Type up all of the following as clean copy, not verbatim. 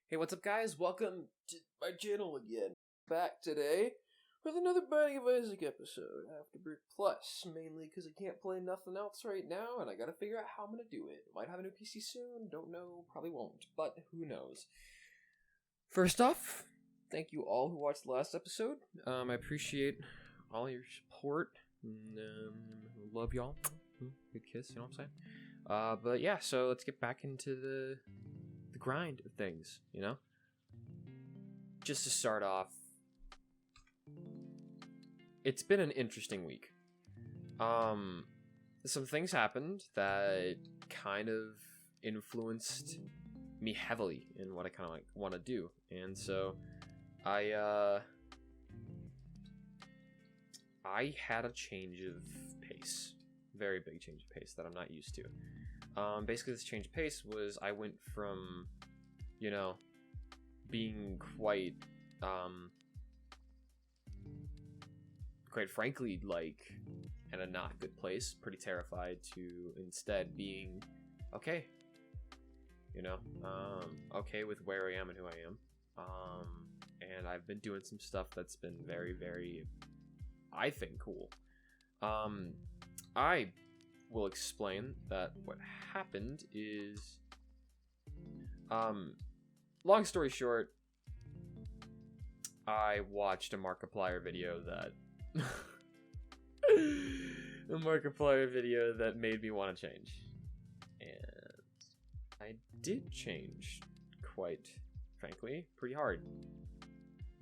Hey, what's up, guys? Welcome to my channel again. Back today with another Binding of Isaac episode, Afterbirth Plus, mainly because I can't play nothing else right now, and I gotta figure out how I'm gonna do it. Might have a new PC soon, don't know, probably won't, but who knows. First off, thank you all who watched the last episode. I appreciate all your support. Love y'all. Good kiss, you know what I'm saying? But yeah, so let's get back into the grind of things, you know? Just to start off, it's been an interesting week. Some things happened that kind of influenced me heavily in what I kind of like want to do, and so I had a change of pace, very big change of pace that I'm not used to. Basically, this change of pace was I went from, you know, being quite frankly, like, in a not good place, pretty terrified, to instead being okay, you know, okay with where I am and who I am. And I've been doing some stuff that's been very, very, I think, cool. I will explain that what happened is, long story short, I watched a Markiplier video that made me want to change, and I did change, quite frankly, pretty hard.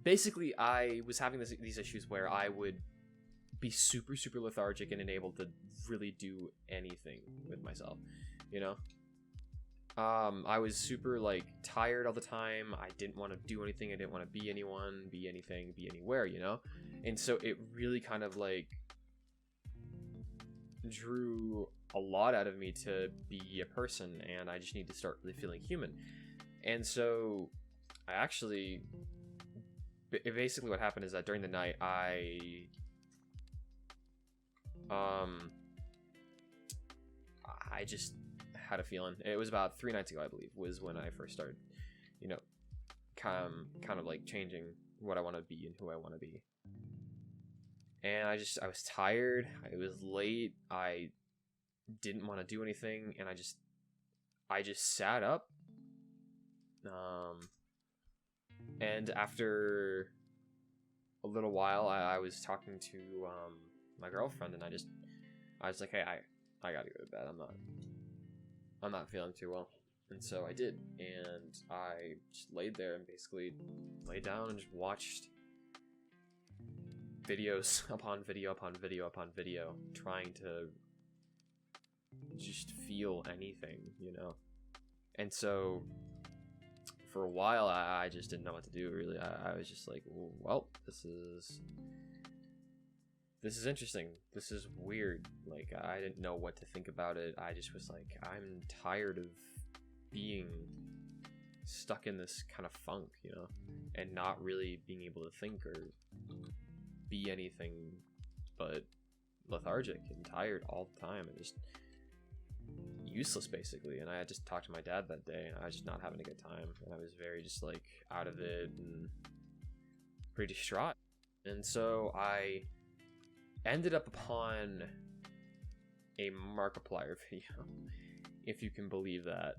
Basically, I was having these issues where I would be super lethargic and unable to really do anything with myself, you know? I was super, like, tired all the time. I didn't want to do anything. I didn't want to be anyone, be anything, be anywhere, you know? And so it really kind of, like, drew a lot out of me to be a person, and I just need to start really feeling human. And so I actually, basically what happened is that during the night, I just had a feeling. It was about 3 nights ago, I believe, was when I first started, you know, kind of like changing what I want to be and who I want to be. And I was tired. It was late. I didn't want to do anything, and I just sat up. And after a little while, I was talking to my girlfriend, and I was like, hey, I gotta go to bed. I'm not feeling too well. And so I did, and I just laid there and basically laid down and just watched videos upon video upon video upon video, trying to just feel anything, you know? And so for a while, I just didn't know what to do, really. I was just like, well, this is interesting. This is weird. Like, I didn't know what to think about it. I just was like, I'm tired of being stuck in this kind of funk, you know, and not really being able to think or be anything but lethargic and tired all the time, and just useless, basically. And I had just talked to my dad that day, and I was just not having a good time, and I was very just like out of it and pretty distraught. And so I ended up upon a Markiplier video, if you can believe that,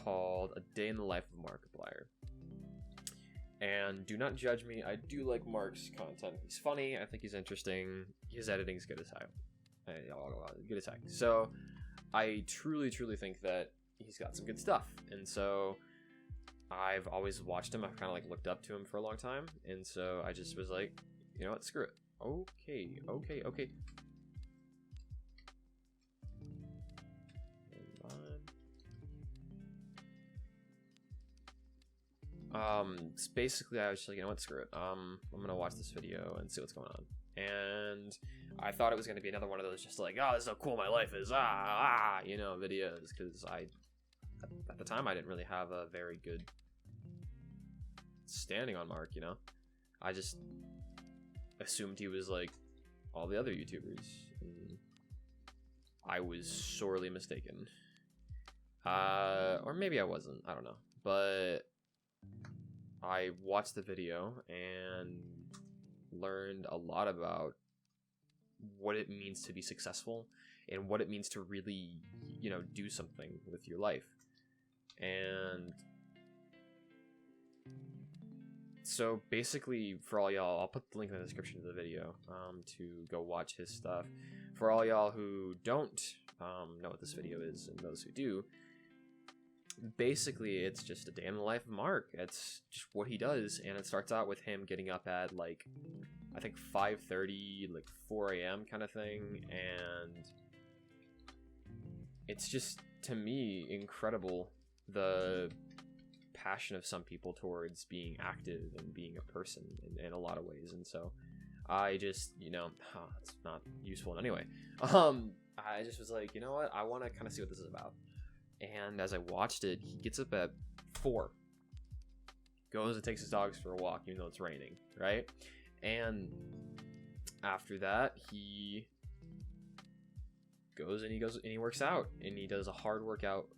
called A Day in the Life of Markiplier. And do not judge me, I do like Mark's content. He's funny, I think he's interesting, his editing's good as heck. So I truly think that he's got some good stuff, and so I've always watched him. I've kind of like looked up to him for a long time, and so I just was like, you know what, screw it. Okay. So basically I was just like, you know what, screw it. I'm gonna watch this video and see what's going on. And I thought it was gonna be another one of those just like, oh, this is how cool my life is, you know, videos, because at the time I didn't really have a very good standing on Mark, you know. I just assumed he was like all the other YouTubers, and I was sorely mistaken. Or maybe I wasn't, I don't know. but I watched the video and learned a lot about what it means to be successful and what it means to really, you know, do something with your life. And so basically, for all y'all, I'll put the link in the description of the video to go watch his stuff. For all y'all who don't know what this video is, and those who do, basically it's just a day in the life of Mark. It's just what he does, and it starts out with him getting up at like, I think 5:30, like 4 a.m. kind of thing, and it's just, to me, incredible the passion of some people towards being active and being a person in a lot of ways. And so I just, you know, it's not useful in any way. I just was like, you know what, I want to kind of see what this is about. And as I watched it, he gets up at 4, goes and takes his dogs for a walk, even though it's raining, right? And after that, he goes and he works out, and he does a hard workout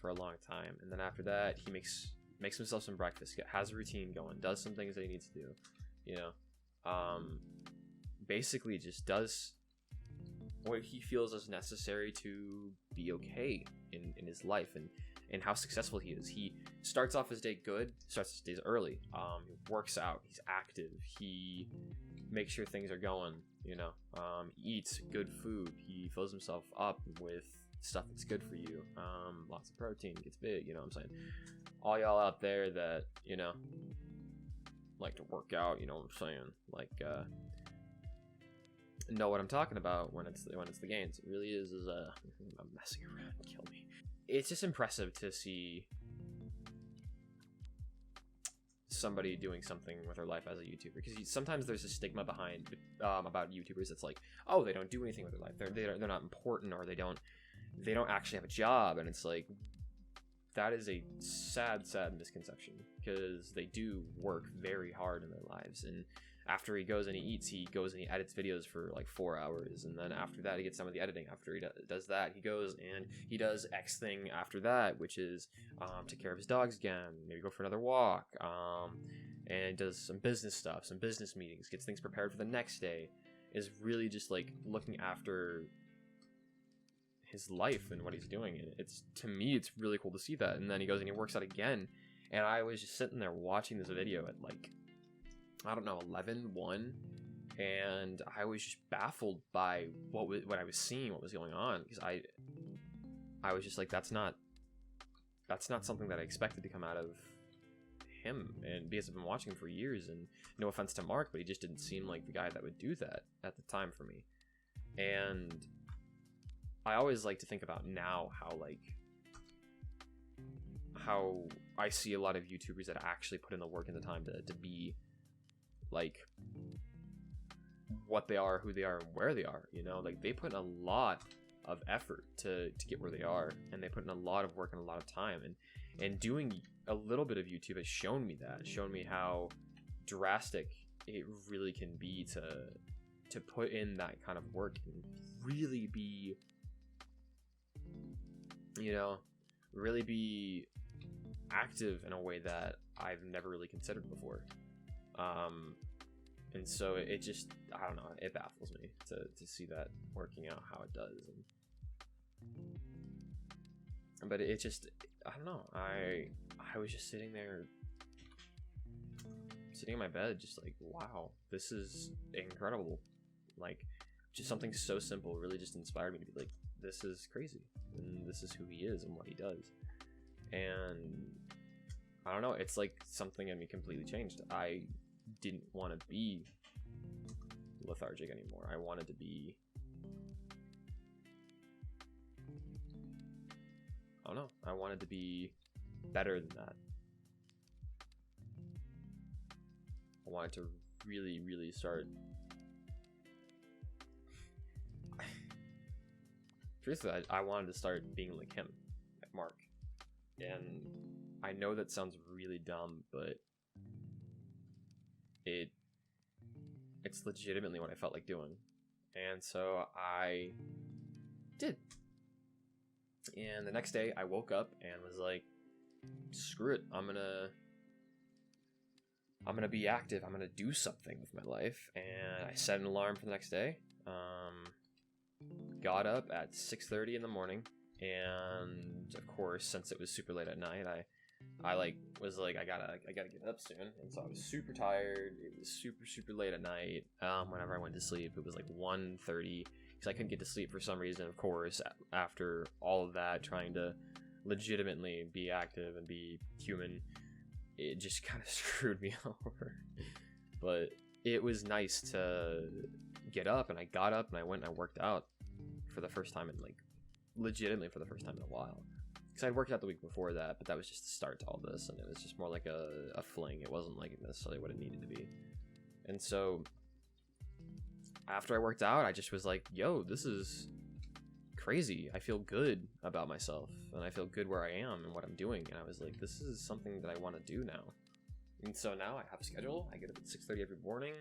for a long time. And then after that, he makes himself some breakfast, has a routine going, does some things that he needs to do, you know, basically just does what he feels is necessary to be okay in his life and how successful he is. He starts off his day good, starts his days early, he works out, he's active, he makes sure things are going, you know, eats good food, he fills himself up with stuff that's good for you, lots of protein, gets big, you know what I'm saying? All y'all out there that, you know, like to work out, you know what I'm saying, like know what I'm talking about when it's the gains. It really is I'm messing around, kill me. It's just impressive to see somebody doing something with their life as a YouTuber, because sometimes there's a stigma behind about YouTubers. It's like, oh, they don't do anything with their life, they're not important, or they don't actually have a job. And it's like, that is a sad misconception, because they do work very hard in their lives. And after he goes and he eats, he goes and he edits videos for like 4 hours, and then after that he gets done with the editing. After he does that, he goes and he does X thing after that, which is take care of his dogs again, maybe go for another walk, and does some business stuff, some business meetings, gets things prepared for the next day. Is really just like looking after his life and what he's doing. And it's, to me, it's really cool to see that. And then he goes and he works out again, and I was just sitting there watching this video at like, I don't know, 1, and I was just baffled by what I was seeing, what was going on, because I was just like, that's not something that I expected to come out of him. And because I've been watching him for years, and no offense to Mark, but he just didn't seem like the guy that would do that at the time for me. And I always like to think about now how I see a lot of YouTubers that actually put in the work and the time to be like what they are, who they are, and where they are, you know. Like, they put in a lot of effort to get where they are, and they put in a lot of work and a lot of time, and doing a little bit of YouTube has shown me how drastic it really can be to put in that kind of work and really be, you know, really be active in a way that I've never really considered before. And so it just, I don't know, it baffles me to see that working out how it does. But it just, I don't know, I was just sitting in my bed, just like, wow, this is incredible. Like, just something so simple really just inspired me to be like, this is crazy, and this is who he is and what he does. And I don't know, it's like something in me completely changed. I didn't want to be lethargic anymore. I wanted to be, I don't know, I wanted to be better than that. I wanted to really, really start. Truthfully, I wanted to start being like him, like Mark. And I know that sounds really dumb, but it's legitimately what I felt like doing. And so I did. And the next day I woke up and was like, screw it, I'm gonna be active. I'm gonna do something with my life. And I set an alarm for the next day. Got up at 6:30 in the morning, and of course, since it was super late at night, I was like, I gotta get up soon, and so I was super tired. It was super late at night. Whenever I went to sleep, it was like 1:30 because I couldn't get to sleep for some reason. Of course, after all of that, trying to legitimately be active and be human, it just kind of screwed me over. But it was nice to get up, and I got up and I went and I worked out for the first time in legitimately for the first time in a while. Because I'd worked out the week before that, but that was just the start to all this, and it was just more like a fling. It wasn't like necessarily what it needed to be. And so after I worked out, I just was like, yo, this is crazy. I feel good about myself, and I feel good where I am and what I'm doing. And I was like, this is something that I want to do now. And so now I have a schedule. I get up at 6:30 every morning.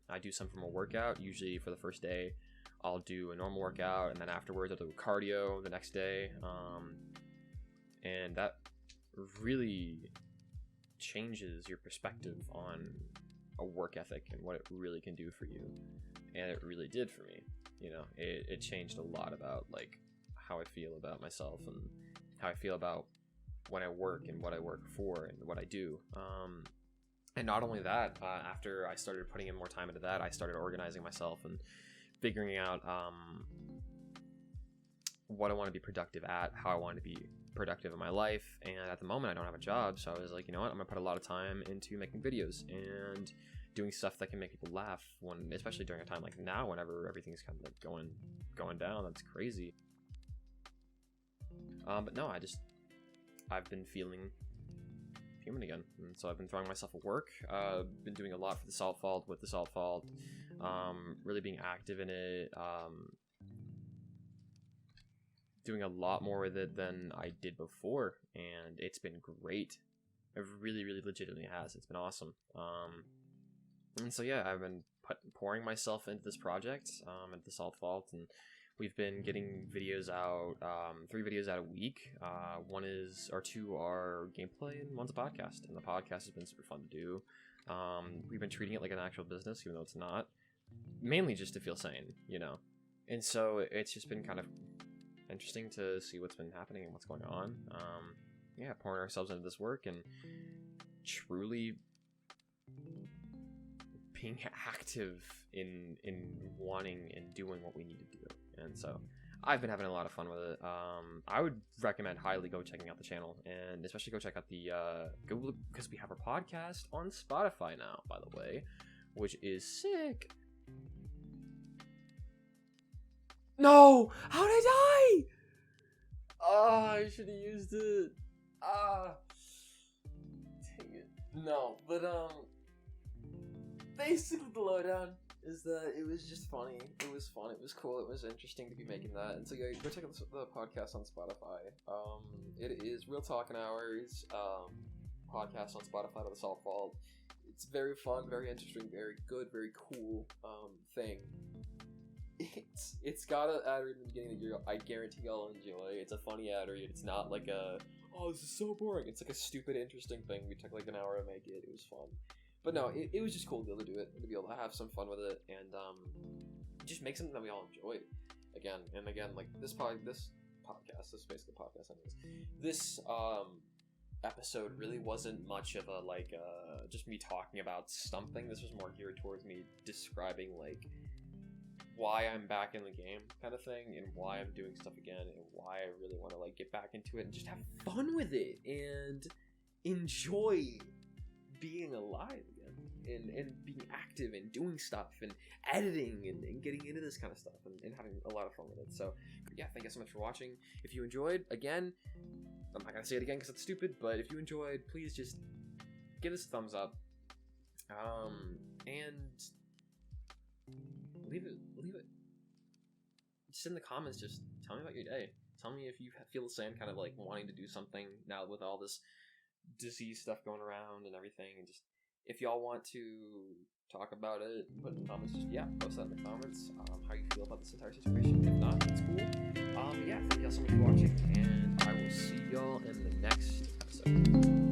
I do some form of workout. Usually for the first day, I'll do a normal workout, and then afterwards I'll do cardio the next day. And that really changes your perspective on a work ethic and what it really can do for you. And it really did for me. You know, it changed a lot about like how I feel about myself and how I feel about when I work and what I work for and what I do. And not only that, after I started putting in more time into that, I started organizing myself and figuring out what I want to be productive at, how I want to be productive in my life. And at the moment I don't have a job, so I was like, you know what, I'm gonna put a lot of time into making videos and doing stuff that can make people laugh, when especially during a time like now, whenever everything's kind of like going down. That's crazy. But no, I've been feeling human again, and so I've been throwing myself at work. Been doing a lot for the SaltFault, with the SaltFault, really being active in it, doing a lot more with it than I did before, and it's been great. It really legitimately has. It's been awesome. And so yeah, I've been pouring myself into this project at the SaltFault, and we've been getting videos out, 3 videos out a week. Two are gameplay, and one's a podcast. And the podcast has been super fun to do. We've been treating it like an actual business, even though it's not. Mainly just to feel sane, you know. And so it's just been kind of interesting to see what's been happening and what's going on. Yeah, pouring ourselves into this work and truly being active in wanting and doing what we need to do. And so I've been having a lot of fun with it. I would recommend highly go checking out the channel, and especially go check out the because we have our podcast on Spotify now, by the way, which is sick. No! How did I die? Oh, I should have used it. Dang it. No, but basically the lowdown is that it was just funny. It was fun. It was cool. It was interesting to be making that. And so yeah, go check out the podcast on Spotify. It is Real Talking Hours podcast on Spotify by the SaltFault. It's very fun, very interesting, very good, very cool thing. It's got an ad read in the beginning that I guarantee y'all enjoy. It's a funny ad read. It's not like oh, this is so boring. It's like a stupid, interesting thing. We took like an hour to make it. It was fun. But no, it was just cool to be able to do it, and to be able to have some fun with it, and just make something that we all enjoyed. Again and again, like this podcast, this is basically a podcast anyways. This episode really wasn't much of a just me talking about something. This was more geared towards me describing like why I'm back in the game kind of thing, and why I'm doing stuff again, and why I really want to like get back into it and just have fun with it and enjoy being alive again, and being active and doing stuff and editing and getting into this kind of stuff and having a lot of fun with it. So yeah, thank you so much for watching. If you enjoyed, again, I'm not gonna say it again because it's stupid, but if you enjoyed, please just give us a thumbs up, and leave it just in the comments. Just tell me about your day. Tell me if you feel the same, kind of like wanting to do something now with all this disease stuff going around and everything, and just if y'all want to talk about it, put in the comments. Just post that in the comments, how you feel about this entire situation. If not, it's cool. Yeah, thank y'all so much for watching, and I will see y'all in the next episode. episode.